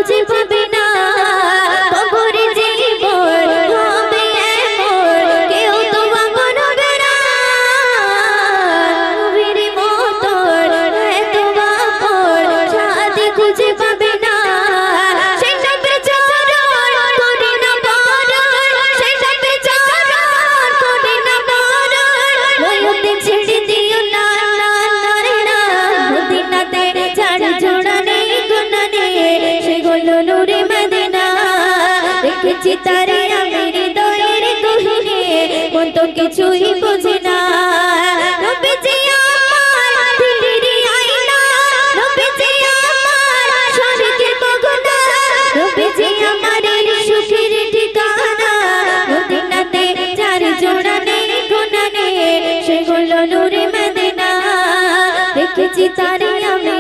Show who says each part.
Speaker 1: খুঁজে পাবে না কবরে জীবন হবে এমন কেউ তো আপন হবে না নবীর মতন এত আপন সাথী খুঁজে পাবে না সেই সাথে চরণ করে না বরণ সেই সাথে চরণ করে না বরণ ময়ূরতে ছেড়ে দিও না না না মদিনাতে চার জোড়া নেই গুণা নেই সেগুলো নূরে মদিনা দেখেছি তারে আমি হৃদয়ের গহীনে মন তো কিছুই বোঝে না নবীজি আমার দিলের আয়না নবীজি আমার স্বর্গের গগনা নবীজি আমার সুখের ঠিকানা মদিনাতে চার জোড়া নেই গুণা নেই সেগুলো নূরে মদিনা দেখেছি তারে আমি